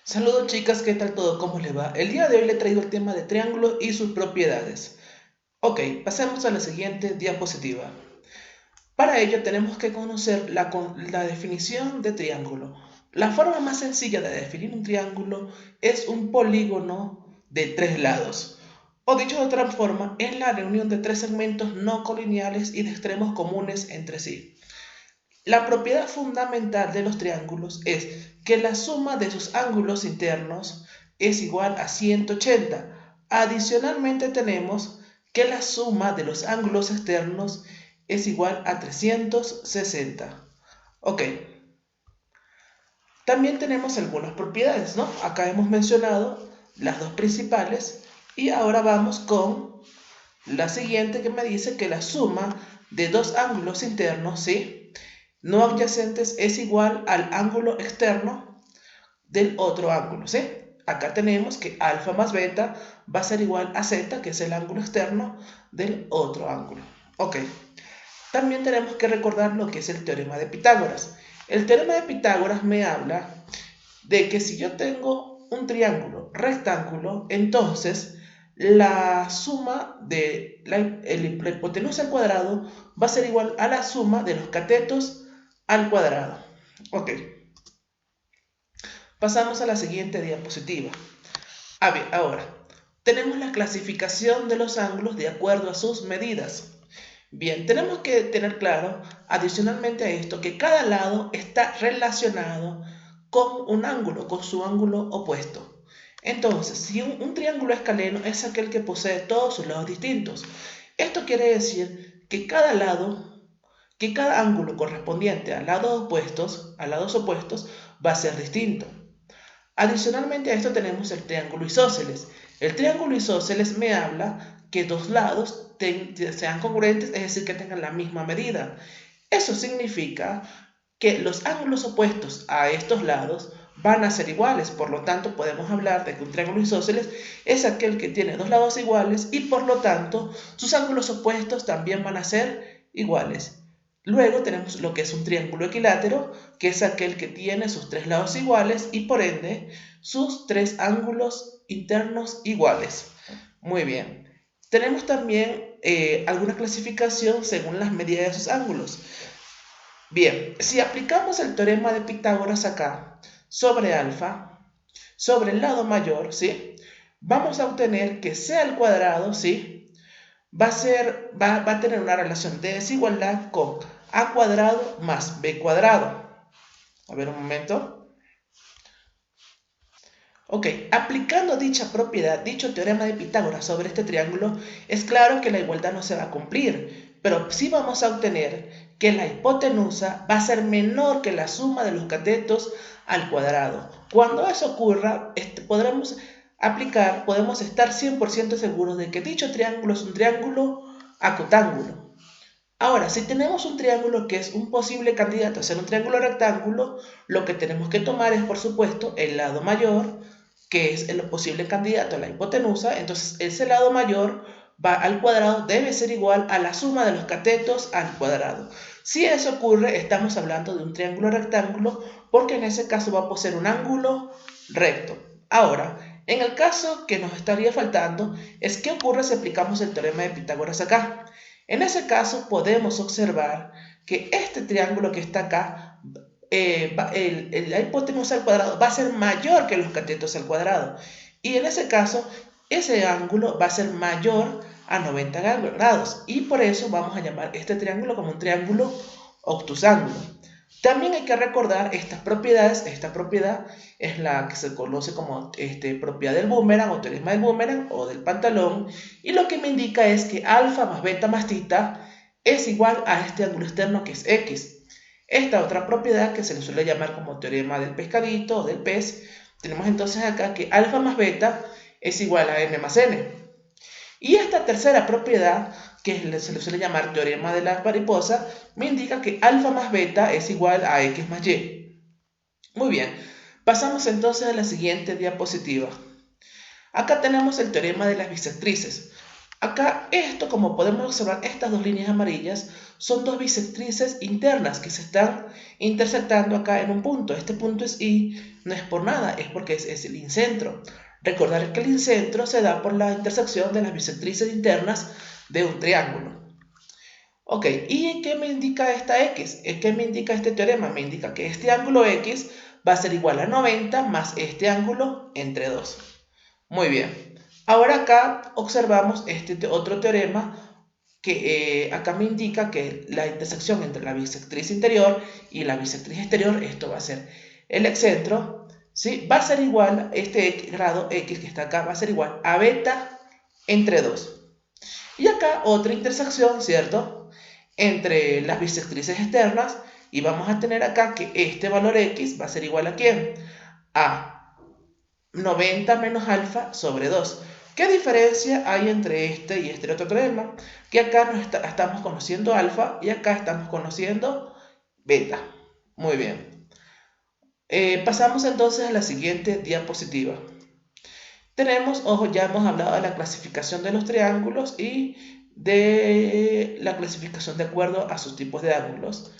Saludos chicas, ¿qué tal todo? ¿Cómo les va? El día de hoy le he traído el tema de triángulo y sus propiedades. Ok, pasemos a la siguiente diapositiva. Para ello tenemos que conocer la definición de triángulo. La forma más sencilla de definir un triángulo es un polígono de tres lados. O dicho de otra forma, es la reunión de tres segmentos no colineales y de extremos comunes entre sí. La propiedad fundamental de los triángulos es que la suma de sus ángulos internos es igual a 180. Adicionalmente tenemos que la suma de los ángulos externos es igual a 360. Ok, también tenemos algunas propiedades, ¿no? Acá hemos mencionado las dos principales y ahora vamos con la siguiente que me dice que la suma de dos ángulos internos, ¿sí?, no adyacentes es igual al ángulo externo del otro ángulo, ¿sí? Acá tenemos que alfa más beta va a ser igual a z, que es el ángulo externo del otro ángulo. Ok, también tenemos que recordar lo que es el teorema de Pitágoras. El teorema de Pitágoras me habla de que si yo tengo un triángulo rectángulo, entonces la suma de la hipotenusa al cuadrado va a ser igual a la suma de los catetos al cuadrado. Ok, pasamos a la siguiente diapositiva. A ver, ahora, tenemos la clasificación de los ángulos de acuerdo a sus medidas. Bien, tenemos que tener claro, adicionalmente a esto, que cada lado está relacionado con un ángulo, con su ángulo opuesto. Entonces, si un triángulo escaleno es aquel que posee todos sus lados distintos. Esto quiere decir que cada ángulo correspondiente a lados opuestos, va a ser distinto. Adicionalmente a esto tenemos el triángulo isósceles. El triángulo isósceles me habla que dos lados sean congruentes, es decir, que tengan la misma medida. Eso significa que los ángulos opuestos a estos lados van a ser iguales. Por lo tanto, podemos hablar de que un triángulo isósceles es aquel que tiene dos lados iguales y por lo tanto sus ángulos opuestos también van a ser iguales. Luego tenemos lo que es un triángulo equilátero, que es aquel que tiene sus tres lados iguales y por ende sus tres ángulos internos iguales. Muy bien. Tenemos también alguna clasificación según las medidas de sus ángulos. Bien, si aplicamos el teorema de Pitágoras acá sobre alfa, sobre el lado mayor, ¿sí?, vamos a obtener que c al cuadrado, ¿sí?, va a tener una relación de desigualdad con a cuadrado más b cuadrado. A ver un momento. Ok, aplicando dicha propiedad, dicho teorema de Pitágoras sobre este triángulo, es claro que la igualdad no se va a cumplir, pero sí vamos a obtener que la hipotenusa va a ser menor que la suma de los catetos al cuadrado. Cuando eso ocurra, podemos estar 100% seguros de que dicho triángulo es un triángulo acotángulo. Ahora, si tenemos un triángulo que es un posible candidato a ser un triángulo rectángulo, lo que tenemos que tomar es, por supuesto, el lado mayor, que es el posible candidato a la hipotenusa. Entonces, ese lado mayor va al cuadrado, debe ser igual a la suma de los catetos al cuadrado. Si eso ocurre, estamos hablando de un triángulo rectángulo, porque en ese caso va a poseer un ángulo recto. Ahora, en el caso que nos estaría faltando, es qué ocurre si aplicamos el teorema de Pitágoras acá. En ese caso podemos observar que este triángulo que está acá, la hipotenusa al cuadrado va a ser mayor que los catetos al cuadrado. Y en ese caso, ese ángulo va a ser mayor a 90 grados. Y por eso vamos a llamar este triángulo como un triángulo obtusángulo. También hay que recordar estas propiedades. Esta propiedad es la que se conoce como propiedad del boomerang o teorema del boomerang o del pantalón. Y lo que me indica es que alfa más beta más tita es igual a este ángulo externo que es x. Esta otra propiedad que se le suele llamar como teorema del pescadito o del pez, tenemos entonces acá que alfa más beta es igual a m más n. Y esta tercera propiedad, que se le suele llamar teorema de la mariposa, me indica que alfa más beta es igual a x más y. Muy bien, pasamos entonces a la siguiente diapositiva. Acá tenemos el teorema de las bisectrices. Acá esto, como podemos observar, estas dos líneas amarillas son dos bisectrices internas que se están intersectando acá en un punto. Este punto es I, no es por nada, es porque es el incentro. Recordar que el incentro se da por la intersección de las bisectrices internas de un triángulo. Ok, ¿y qué me indica esta X? ¿Qué me indica este teorema? Me indica que este ángulo X va a ser igual a 90 más este ángulo entre 2. Muy bien. Ahora acá observamos este otro teorema que acá me indica que la intersección entre la bisectriz interior y la bisectriz exterior, esto va a ser el excentro, ¿sí? Va a ser igual, este grado X que está acá, va a ser igual a beta entre 2. Y acá otra intersección, ¿cierto? Entre las bisectrices externas, y vamos a tener acá que este valor X va a ser igual a ¿quién? A 90 menos alfa sobre 2. ¿Qué diferencia hay entre este y este otro teorema? Que acá estamos conociendo alfa y acá estamos conociendo beta. Muy bien. Pasamos entonces a la siguiente diapositiva. Tenemos, ojo, ya hemos hablado de la clasificación de los triángulos y de la clasificación de acuerdo a sus tipos de ángulos.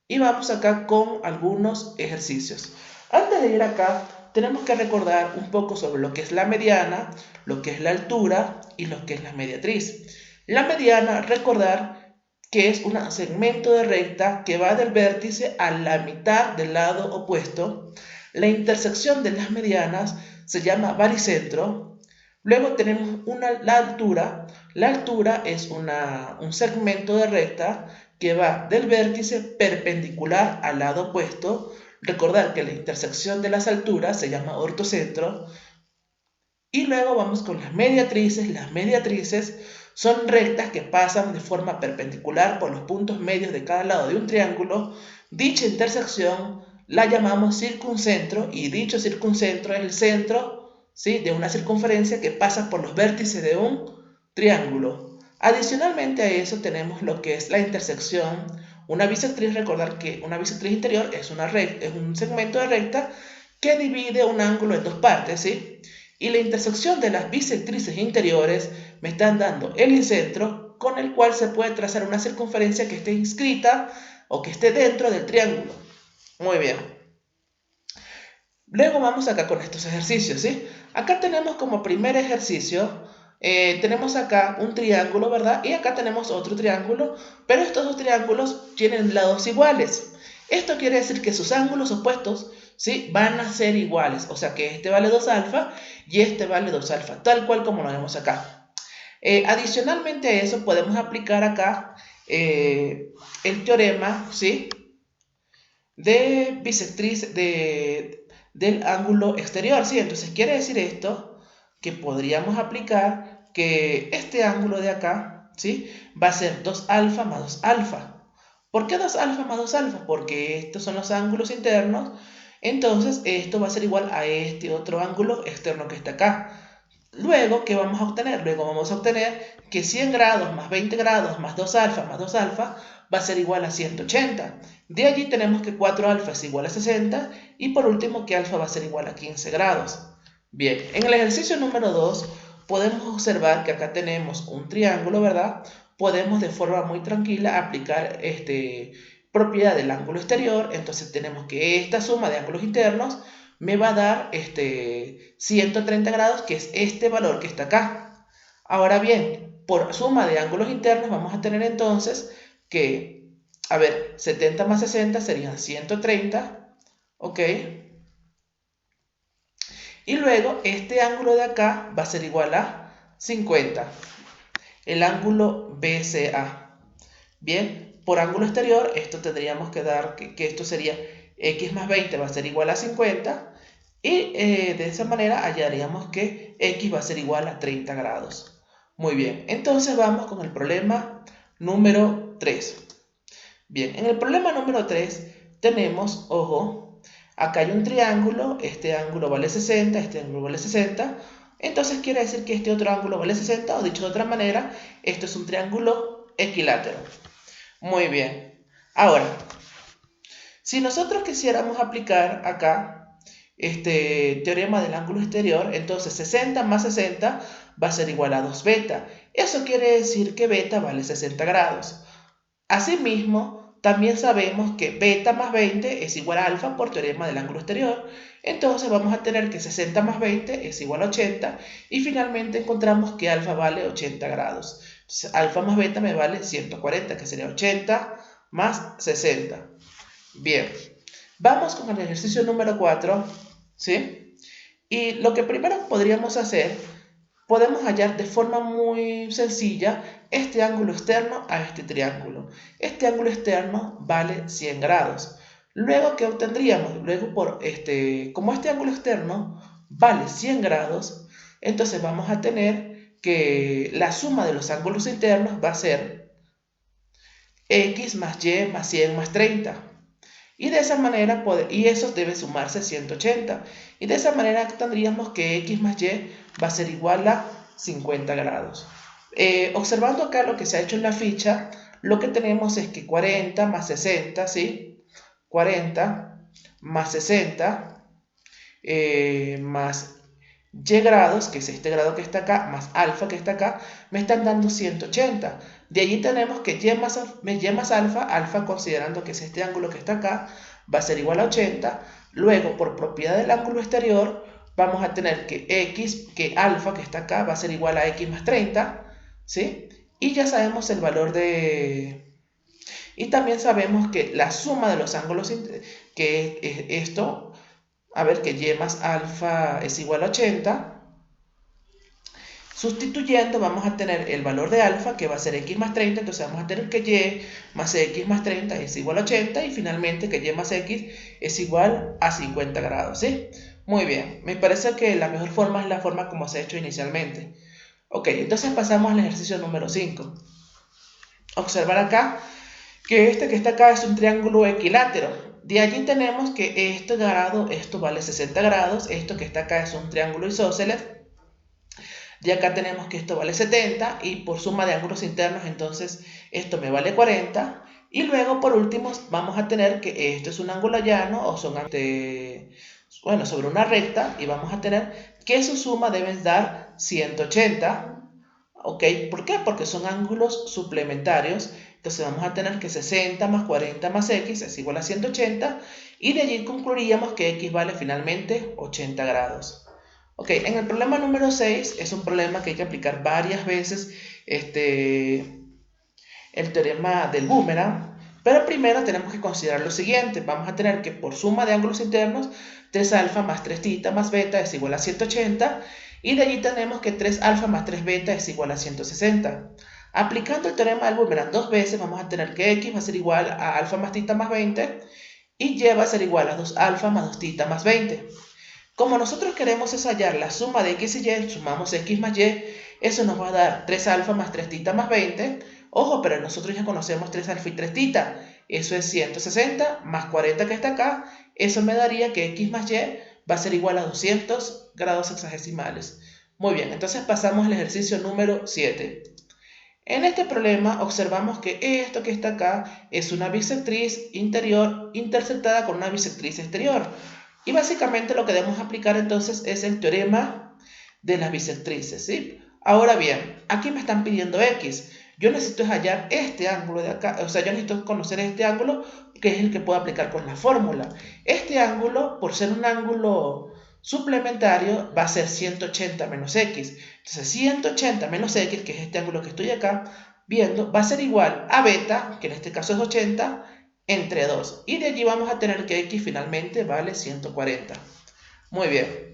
Y vamos acá con algunos ejercicios. Antes de ir acá, tenemos que recordar un poco sobre lo que es la mediana, lo que es la altura y lo que es la mediatriz. La mediana, recordar que es un segmento de recta que va del vértice a la mitad del lado opuesto. La intersección de las medianas se llama baricentro. Luego tenemos la altura. La altura es un segmento de recta que va del vértice perpendicular al lado opuesto. Recordar que la intersección de las alturas se llama ortocentro. Y luego vamos con las mediatrices. Las mediatrices son rectas que pasan de forma perpendicular por los puntos medios de cada lado de un triángulo. Dicha intersección la llamamos circuncentro y dicho circuncentro es el centro, ¿sí?, de una circunferencia que pasa por los vértices de un triángulo. Adicionalmente a eso tenemos lo que es la intersección. Una bisectriz, recordar que una bisectriz interior es un segmento de recta que divide un ángulo en dos partes, ¿sí? Y la intersección de las bisectrices interiores me están dando el incentro con el cual se puede trazar una circunferencia que esté inscrita o que esté dentro del triángulo. Muy bien. Luego vamos acá con estos ejercicios, ¿sí? Acá tenemos como primer ejercicio, tenemos acá un triángulo, ¿verdad? Y acá tenemos otro triángulo, pero estos dos triángulos tienen lados iguales. Esto quiere decir que sus ángulos opuestos, ¿sí?, van a ser iguales. O sea que este vale 2 alfa y este vale 2 alfa, tal cual como lo vemos acá. Adicionalmente a eso podemos aplicar acá el teorema, ¿sí?, de bisectriz del ángulo exterior, ¿sí? Entonces quiere decir esto que podríamos aplicar que este ángulo de acá, ¿sí?, va a ser 2 alfa más 2 alfa. ¿Por qué 2 alfa más 2 alfa? Porque estos son los ángulos internos, entonces esto va a ser igual a este otro ángulo externo que está acá. Luego, ¿qué vamos a obtener? Luego vamos a obtener que 100 grados más 20 grados más 2 alfa va a ser igual a 180. De allí tenemos que 4 alfa es igual a 60 y por último que alfa va a ser igual a 15 grados. Bien, en el ejercicio número 2 podemos observar que acá tenemos un triángulo, ¿verdad? Podemos de forma muy tranquila aplicar propiedad del ángulo exterior. Entonces tenemos que esta suma de ángulos internos me va a dar 130 grados, que es este valor que está acá. Ahora bien, por suma de ángulos internos vamos a tener entonces que, a ver, 70 más 60 serían 130, ¿ok? Y luego este ángulo de acá va a ser igual a 50, el ángulo BCA. Bien, por ángulo exterior, esto tendríamos que dar, que esto sería x más 20 va a ser igual a 50, y de esa manera hallaríamos que x va a ser igual a 30 grados. Muy bien, entonces vamos con el problema número 3. Bien, en el problema número 3 tenemos, ojo, acá hay un triángulo, este ángulo vale 60, este ángulo vale 60, entonces quiere decir que este otro ángulo vale 60, o dicho de otra manera, esto es un triángulo equilátero. Muy bien, ahora, si nosotros quisiéramos aplicar acá teorema del ángulo exterior, entonces 60 más 60 va a ser igual a 2 beta. Eso quiere decir que beta vale 60 grados. Asimismo, también sabemos que beta más 20 es igual a alfa por teorema del ángulo exterior. Entonces vamos a tener que 60 más 20 es igual a 80 y finalmente encontramos que alfa vale 80 grados. Entonces alfa más beta me vale 140, que sería 80 más 60. Bien, vamos con el ejercicio número 4, ¿sí? Y lo que primero podríamos hacer, podemos hallar de forma muy sencilla este ángulo externo a este triángulo. Este ángulo externo vale 100 grados. Luego, ¿qué obtendríamos? Luego, como este ángulo externo vale 100 grados, entonces vamos a tener que la suma de los ángulos internos va a ser x más y más 100 más 30. Y de esa manera, y eso debe sumarse 180. Y de esa manera tendríamos que x más y va a ser igual a 50 grados. Observando acá lo que se ha hecho en la ficha, lo que tenemos es que 40 más 60, ¿sí? 40 más 60 más y grados, que es este grado que está acá, más alfa que está acá, me están dando 180. De allí tenemos que y más alfa, alfa considerando que es este ángulo que está acá, va a ser igual a 80. Luego, por propiedad del ángulo exterior, vamos a tener que alfa que está acá va a ser igual a x más 30, ¿sí? Y ya sabemos el valor de... Y también sabemos que la suma de los ángulos, que es esto, a ver, que y más alfa es igual a 80. Sustituyendo vamos a tener el valor de alfa, que va a ser x más 30, entonces vamos a tener que y más x más 30 es igual a 80 y finalmente que y más x es igual a 50 grados, ¿sí? Muy bien, me parece que la mejor forma es la forma como se ha hecho inicialmente. Ok, entonces pasamos al ejercicio número 5. Observar acá que este que está acá es un triángulo equilátero. De allí tenemos que esto vale 60 grados, esto que está acá es un triángulo isósceles. Y acá tenemos que esto vale 70 y por suma de ángulos internos entonces esto me vale 40. Y luego por último vamos a tener que esto es un ángulo llano o son bueno, sobre una recta y vamos a tener que su suma debe dar 180. ¿Ok? ¿Por qué? Porque son ángulos suplementarios. Entonces vamos a tener que 60 más 40 más x es igual a 180 y de allí concluiríamos que x vale finalmente 80 grados. Ok, en el problema número 6 es un problema que hay que aplicar varias veces el teorema del boomerang, pero primero tenemos que considerar lo siguiente. Vamos a tener que por suma de ángulos internos 3 alfa más 3 tita más beta es igual a 180 y de allí tenemos que 3 alfa más 3 beta es igual a 160. Aplicando el teorema del boomerang dos veces vamos a tener que x va a ser igual a alfa más tita más 20 y y va a ser igual a 2 alfa más 2 tita más 20. Como nosotros queremos es hallar la suma de x y y, sumamos x más y, eso nos va a dar 3 alfa más 3 tita más 20. Ojo, pero nosotros ya conocemos 3 alfa y 3 tita. Eso es 160 más 40 que está acá. Eso me daría que x más y va a ser igual a 200 grados hexagesimales. Muy bien, entonces pasamos al ejercicio número 7. En este problema observamos que esto que está acá es una bisectriz interior intersectada con una bisectriz exterior. Y básicamente lo que debemos aplicar entonces es el teorema de las bisectrices, ¿sí? Ahora bien, aquí me están pidiendo x. Yo necesito hallar este ángulo de acá, o sea, yo necesito conocer este ángulo que es el que puedo aplicar con la fórmula. Este ángulo, por ser un ángulo suplementario, va a ser 180 menos x. Entonces 180 menos x, que es este ángulo que estoy acá viendo, va a ser igual a beta, que en este caso es 80, entre 2. Y de allí vamos a tener que x finalmente vale 140. Muy bien.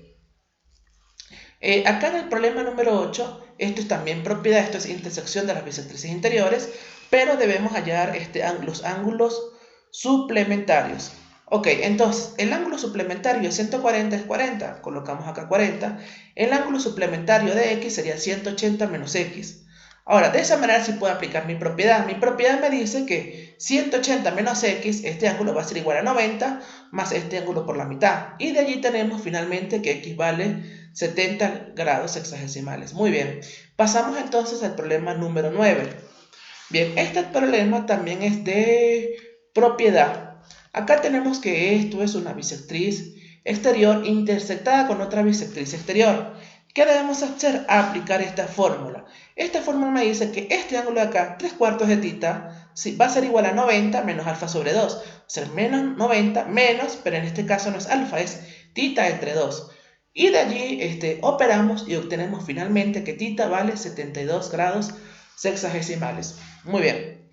Acá en el problema número 8, esto es también propiedad, esto es intersección de las bisectrices interiores, pero debemos hallar los ángulos suplementarios. Ok, entonces el ángulo suplementario de 140 es 40, colocamos acá 40. El ángulo suplementario de x sería 180 menos x. Ahora, de esa manera sí puedo aplicar mi propiedad. Mi propiedad me dice que 180 menos x, este ángulo va a ser igual a 90, más este ángulo por la mitad. Y de allí tenemos finalmente que x vale 70 grados hexagesimales. Muy bien, pasamos entonces al problema número 9. Bien, este problema también es de propiedad. Acá tenemos que esto es una bisectriz exterior intersectada con otra bisectriz exterior. ¿Qué debemos hacer? Aplicar esta fórmula. Esta fórmula me dice que este ángulo de acá, 3/4 de tita, va a ser igual a 90 menos alfa sobre 2. O sea, menos 90 menos, pero en este caso no es alfa, es tita entre 2. Y de allí operamos y obtenemos finalmente que tita vale 72 grados sexagesimales. Muy bien.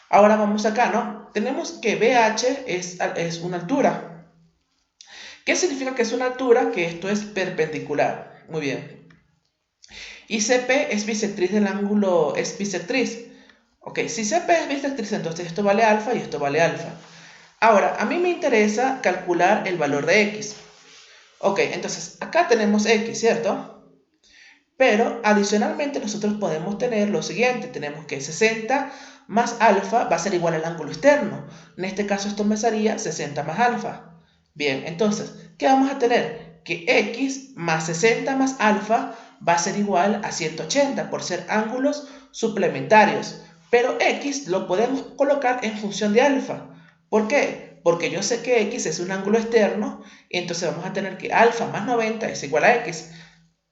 Ahora vamos acá, ¿no? Tenemos que BH es una altura. ¿Qué significa que es una altura? Que esto es perpendicular. Muy bien. Y CP es bisectriz del ángulo, es bisectriz. Ok, si CP es bisectriz, entonces esto vale alfa y esto vale alfa. Ahora, a mí me interesa calcular el valor de X. Ok, entonces acá tenemos X, ¿cierto? Pero adicionalmente nosotros podemos tener lo siguiente. Tenemos que 60 más alfa va a ser igual al ángulo externo. En este caso esto me sería 60 más alfa. Bien, entonces, ¿qué vamos a tener? Que X más 60 más alfa va a ser igual a 180 por ser ángulos suplementarios. Pero X lo podemos colocar en función de alfa. ¿Por qué? Porque yo sé que X es un ángulo externo y entonces vamos a tener que alfa más 90 es igual a X,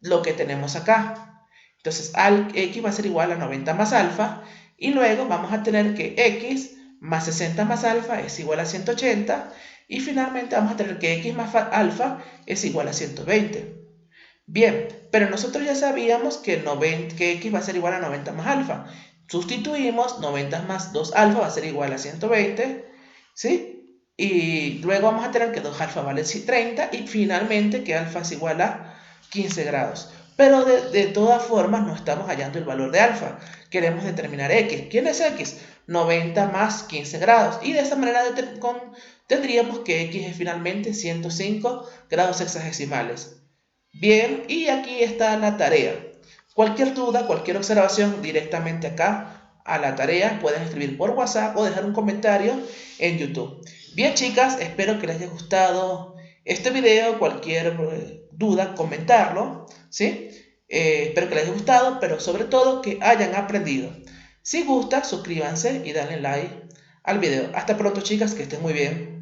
lo que tenemos acá. Entonces X va a ser igual a 90 más alfa y luego vamos a tener que X más 60 más alfa es igual a 180 y finalmente vamos a tener que X más alfa es igual a 120. Bien, pero nosotros ya sabíamos que X va a ser igual a 90 más alfa. Sustituimos 90 más 2 alfa va a ser igual a 120, ¿sí? Y luego vamos a tener que 2 alfa vale 30 y finalmente que alfa es igual a 15 grados. Pero de todas formas no estamos hallando el valor de alfa. Queremos determinar X. ¿Quién es X? 90 más 15 grados. Y de esa manera tendríamos que X es finalmente 105 grados sexagesimales. Bien, y aquí está la tarea. Cualquier duda, cualquier observación directamente acá a la tarea, pueden escribir por WhatsApp o dejar un comentario en YouTube. Bien, chicas, espero que les haya gustado este video. Cualquier duda, comentarlo, ¿sí? Espero que les haya gustado, pero sobre todo que hayan aprendido. Si gusta, suscríbanse y denle like al video. Hasta pronto, chicas, que estén muy bien.